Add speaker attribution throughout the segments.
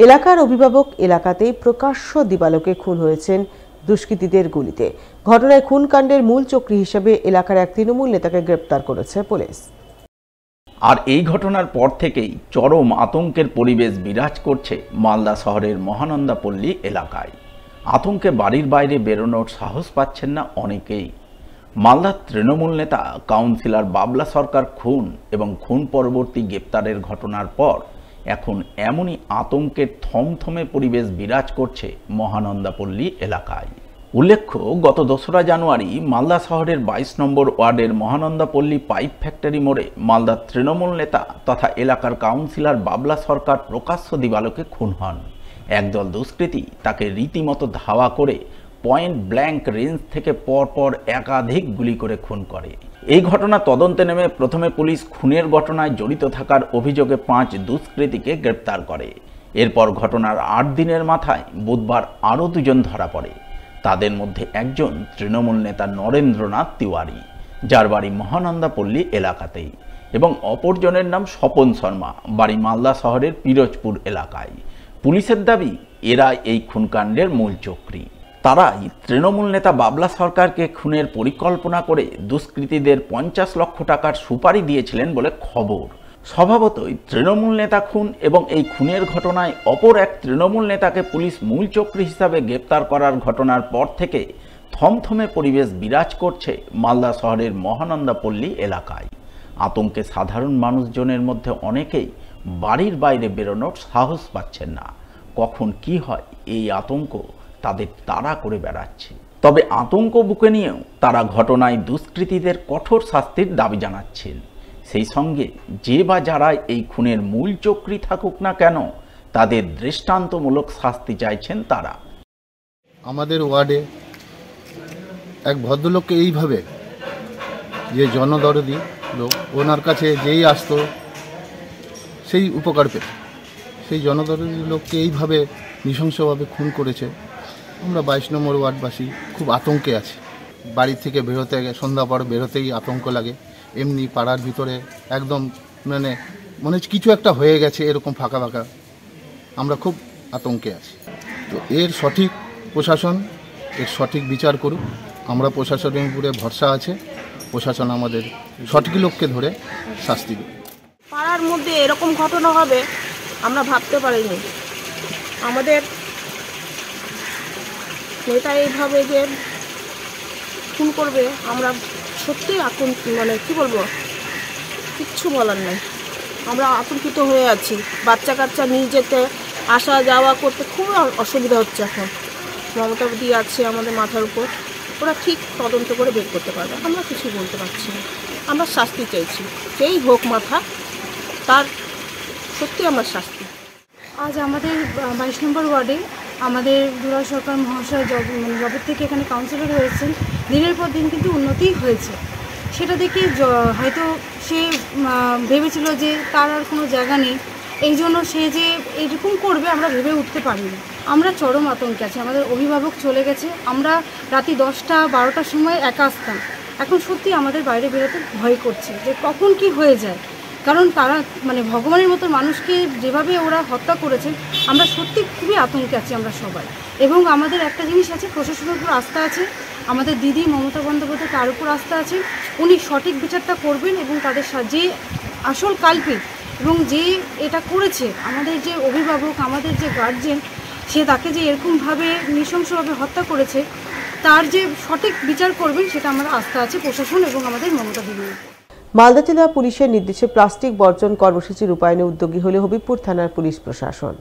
Speaker 1: এলাকার অভিভাবক এলাকাতেই প্রকাশ্য দিবালোকে খুন হয়েছেন দুষ্কৃতীদের গুলিতে। ঘটনায় খুন কাণ্ডের মূল চক্রী হিসেবে এলাকার এক তৃণমূল নেতাকে গ্রেপ্তার করেছে পুলিশ।
Speaker 2: আর এই ঘটনার পর থেকেই চরম আতঙ্কের পরিবেশ বিরাজ করছে মালদা শহরের মহানন্দাপল্লী এলাকায়। আতঙ্কে বাড়ির বাইরে বেরোনোর সাহস পাচ্ছেন না অনেকেই। মালদার তৃণমূল নেতা কাউন্সিলর বাবলা সরকার খুন এবং খুন পরবর্তী গ্রেপ্তারের ঘটনার পর এখন এমনই আতঙ্কের থমথমে পরিবেশ বিরাজ করছে মহানন্দাপল্লী এলাকায়। উল্লেখ্য, গত 2রা জানুয়ারি মালদা শহরের 22 নম্বর ওয়ার্ডের মহানন্দাপল্লী পাইপ ফ্যাক্টরি মোড়ে মালদার তৃণমূল নেতা তথা এলাকার কাউন্সিলর বাবলা সরকার প্রকাশ্য দিবালোকে খুন হন। একদল দুষ্কৃতী তাকে রীতিমতো ধাওয়া করে পয়েন্ট ব্ল্যাঙ্ক রেঞ্জ থেকে পরপর একাধিক গুলি করে খুন করে। এই ঘটনা তদন্তে নেমে প্রথমে পুলিশ খুনের ঘটনায় জড়িত থাকার অভিযোগে 5 দুষ্কৃতীকে গ্রেপ্তার করে। এরপর ঘটনার 8 দিনের মাথায় বুধবার আরও 2 জন ধরা পড়ে। তাদের মধ্যে একজন তৃণমূল নেতা নরেন্দ্রনাথ তিওয়ারি, যার বাড়ি মহানন্দাপল্লী এলাকাতেই, এবং অপরজনের নাম স্বপন শর্মা, বাড়ি মালদা শহরের পিরোজপুর এলাকায়। পুলিশের দাবি এরা এই খুনকাণ্ডের মূল চক্রী। তারাই তৃণমূল নেতা বাবলা সরকারকে খুনের পরিকল্পনা করে দুষ্কৃতীদের 50 লক্ষ টাকার সুপারি দিয়েছিলেন বলে খবর। স্বভাবতই তৃণমূল নেতা খুন এবং এই খুনের ঘটনায় অপর এক তৃণমূল নেতাকে পুলিশ মূল চক্রী হিসাবে গ্রেপ্তার করার ঘটনার পর থেকে থমথমে পরিবেশ বিরাজ করছে মালদা শহরের মহানন্দাপল্লী এলাকায়। আতঙ্কে সাধারণ মানুষজনের মধ্যে অনেকেই বাড়ির বাইরে বেরোনোর সাহস পাচ্ছেন না। কখন কি হয় এই আতঙ্ক তাদের তাড়া করে বেড়াচ্ছে। তবে আতঙ্ক বুকে নিয়েও তারা ঘটনায় দুষ্কৃতীদের কঠোর শাস্তির দাবি জানাচ্ছেন। সেই সঙ্গে যে বা যারা এই খুনের মূল চক্রী থাকুক না কেন, তাদের দৃষ্টান্তমূলক শাস্তি চাইছেন তারা।
Speaker 3: আমাদের ওয়ার্ডে এক ভদ্রলোককে এইভাবে, যে জনদরদি লোক, ওনার কাছে যেই আসতো সেই উপকার পেত, সেই জনদরদি লোককে এইভাবে নৃশংসভাবে খুন করেছে। আমরা 22 নম্বর ওয়ার্ডবাসী খুব আতঙ্কে আছি। বাড়ি থেকে বেরোতে, সন্ধ্যা পর বেরোতেই আতঙ্ক লাগে। এমনি পাড়ার ভিতরে একদম মনে হচ্ছে কিছু একটা হয়ে গেছে, এরকম ফাঁকা ফাঁকা। আমরা খুব আতঙ্কে আছি। তো এর সঠিক প্রশাসন এর সঠিক বিচার করুক। আমরা প্রশাসনের উপরে ভরসা আছে, প্রশাসন আমাদের সঠিক লোককে ধরে শাস্তি দেবে।
Speaker 4: পাড়ার মধ্যে এরকম ঘটনা হবে আমরা ভাবতে পারিনি। আমাদের নেতা এইভাবে যে খুন করবে আমরা সত্যি কি বলবো, কিচ্ছু বলার নেই। আমরা আতঙ্কিত হয়ে আছি। বাচ্চা কাচ্চা নিয়ে যেতে আসা যাওয়া করতে খুব অসুবিধা হচ্ছে। এখন মমতা দি আছে আমাদের মাথার উপর, ওরা ঠিক তদন্ত করে বের করতে পারবে। আমরা কিছু বলতে পারছি না। আমরা শাস্তি চাইছি, যেই হোক মাথা তার, সত্যি আমরা শাস্তি।
Speaker 5: আজ আমাদের 22 নম্বর ওয়ার্ডে আমাদের দুলাল সরকার মহাশয় জবের থেকে এখানে কাউন্সিলর হয়েছেন। দিনের পর দিন কিন্তু উন্নতি হয়েছে। সেটা দেখে হয়তো সে ভেবেছিল যে তার আর কোনো জায়গা নেই, এই জন্য সে যে এরকম করবে আমরা ভেবে উঠতে পারিনি। আমরা চরম আতঙ্কে আছি। আমাদের অভিভাবক চলে গেছে। আমরা রাতে 10টা-12টার সময় একা আসতাম। এখন সত্যি আমাদের বাইরে বেরোতে ভয় করছে যে কখন কি হয়ে যায়। কারণ তারা ভগবানের মতো মানুষকে যেভাবে ওরা হত্যা করেছেন, আমরা সত্যি খুবই আতঙ্কে আছি আমরা সবাই। এবং আমাদের একটা জিনিস আছে, প্রশাসনের উপর আস্থা আছে। আমাদের দিদি মমতা বন্দ্যোপাধ্যায় তার উপর আস্থা আছে। উনি সঠিক বিচারটা করবেন এবং তাদের যে আসল কালপিট এবং যে এটা করেছে, আমাদের যে অভিভাবক, আমাদের যে গার্জেন, সে তাকে যে এরকমভাবে নৃশংসভাবে হত্যা করেছে, তার যে সঠিক বিচার করবেন সেটা আমার আস্থা আছে প্রশাসন এবং আমাদের মমতা দিদির।
Speaker 1: মালদা জেলা পুলিশের নির্দেশে প্লাস্টিক বর্জন কর্মসূচি রূপায়ণে উদ্যোগী হল হবিবপুর থানার পুলিশ প্রশাসন।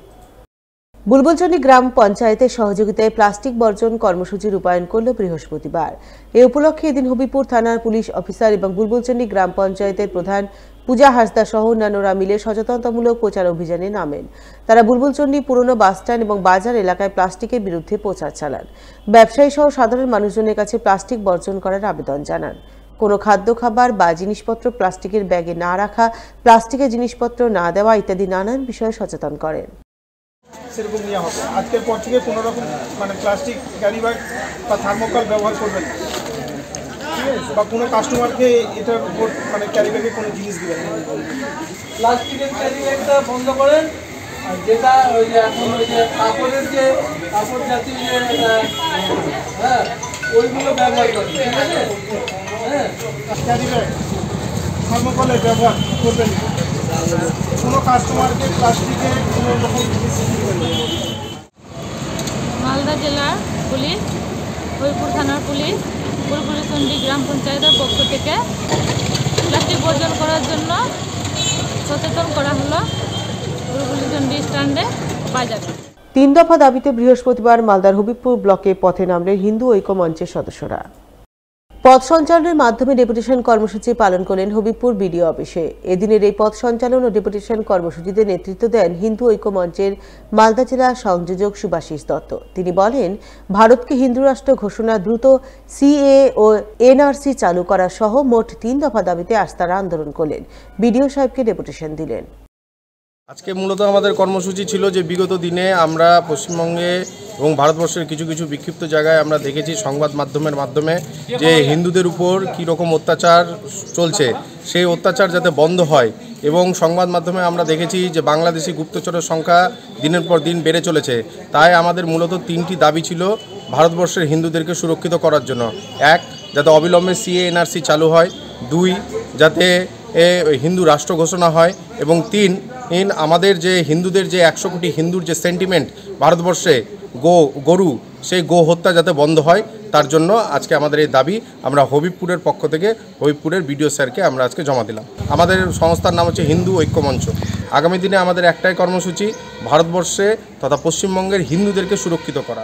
Speaker 1: বুলবুলচন্ডী গ্রাম পঞ্চায়েতের সহযোগিতায় প্লাস্টিক বর্জন কর্মসূচি রূপায়ণ করল বৃহস্পতিবার। এই উপলক্ষে এদিন হবিবপুর থানার পুলিশ অফিসার এবং বুলবুলচন্ডী গ্রাম পঞ্চায়েতের প্রধান পূজা হাসদা সহ অন্যান্যরা মিলে সচেতনতামূলক প্রচার অভিযানে নামেন। তারা বুলবুলচন্ডী পুরনো বাসস্ট্যান্ড এবং বাজার এলাকায় প্লাস্টিকের বিরুদ্ধে প্রচার চালান। ব্যবসায়ী সহ সাধারণ মানুষজনের কাছে প্লাস্টিক বর্জন করার আবেদন জানান। কোনো খাদ্য খাবার বা জিনিসপত্র প্লাস্টিকের ব্যাগে না রাখা, প্লাস্টিকের জিনিসপত্র না দেওয়া ইত্যাদি নানান বিষয়ে সচেতন করেন।
Speaker 6: সেরকম নিয়ে হবে আজকের পর থেকে কোনো রকম প্লাস্টিক ক্যারি ব্যাগ বা থার্মোকল ব্যবহার করবেন বা কোনো কাস্টমারকে এটার উপর ক্যারি ব্যাগে কোনো জিনিস দিবেন।
Speaker 7: প্লাস্টিকের ক্যারি ব্যাগটা বন্ধ করেন আর যেটা ওই যে এখন ওই যে কাপড়ের যে কাপড় জাতীয় যে হ্যাঁ ওইগুলো ব্যবহার করি, ঠিক আছে? হ্যাঁ,
Speaker 6: ক্যারি ব্যাগ থার্মোকলের ব্যবহার করবেন না। কোনো কাস্টমারকে প্লাস্টিকের কোনো রকম জিনিস দিবেন না।
Speaker 8: মালদা জেলার পুলিশ, হরিপুর থানার পুলিশ, বুলবুলিচন্ডী গ্রাম পঞ্চায়েতের পক্ষ থেকে প্লাস্টিক বর্জন করার জন্য সচেতন করা হলো বুলবুলিচন্ডী স্ট্যান্ডে বাজারে।
Speaker 1: 3 দফা দাবিতে বৃহস্পতিবার মালদার হবিবপুর ব্লকে পথে নামলেন হিন্দু ঐক্য মঞ্চের সদস্যরা। পথ সঞ্চালনের মাধ্যমে ডেপুটেশন কর্মসূচি পালন করলেন হবিবপুর বিডিও অফিসে। এদিনের এই পথ সঞ্চালন ও ডেপুটেশন কর্মসূচিতে নেতৃত্ব দেন হিন্দু ঐক্য মঞ্চের মালদা জেলা সংযোজক সুভাষিস দত্ত। তিনি বলেন, ভারতকে হিন্দু রাষ্ট্র ঘোষণা, দ্রুত সিএ ও এনআরসি চালু করা সহ মোট 3 দফা দাবিতে আজ তারা আন্দোলন করলেন। বিডিও সাহেবকে ডেপুটেশন দিলেন।
Speaker 9: আজকে মূলত আমাদের কর্মসূচি ছিল যে বিগত দিনে আমরা পশ্চিমবঙ্গে এবং ভারতবর্ষের কিছু কিছু বিক্ষিপ্ত জায়গায় আমরা দেখেছি সংবাদ মাধ্যমের মাধ্যমে যে হিন্দুদের উপর কী রকম অত্যাচার চলছে, সেই অত্যাচার যাতে বন্ধ হয়। এবং সংবাদ মাধ্যমে আমরা দেখেছি যে বাংলাদেশি গুপ্তচরের সংখ্যা দিনের পর দিন বেড়ে চলেছে। তাই আমাদের মূলত 3টি দাবি ছিল ভারতবর্ষের হিন্দুদেরকে সুরক্ষিত করার জন্য। 1, যাতে অবিলম্বে সিএ এনআরসি চালু হয়। 2, যাতে হিন্দু রাষ্ট্র ঘোষণা হয়। এবং 3, আমাদের যে হিন্দুদের যে 100 কোটি হিন্দুর যে সেন্টিমেন্ট ভারতবর্ষে গরু, সেই গো হত্যা যাতে বন্ধ হয়, তার জন্য আজকে আমাদের এই দাবি আমরা হবিবপুরের পক্ষ থেকে হবিবপুরের বিডিও স্যারকে আমরা আজকে জমা দিলাম। আমাদের সংস্থার নাম হচ্ছে হিন্দু ঐক্য মঞ্চ। আগামী দিনে আমাদের একটাই কর্মসূচি, ভারতবর্ষে তথা পশ্চিমবঙ্গের হিন্দুদেরকে সুরক্ষিত করা।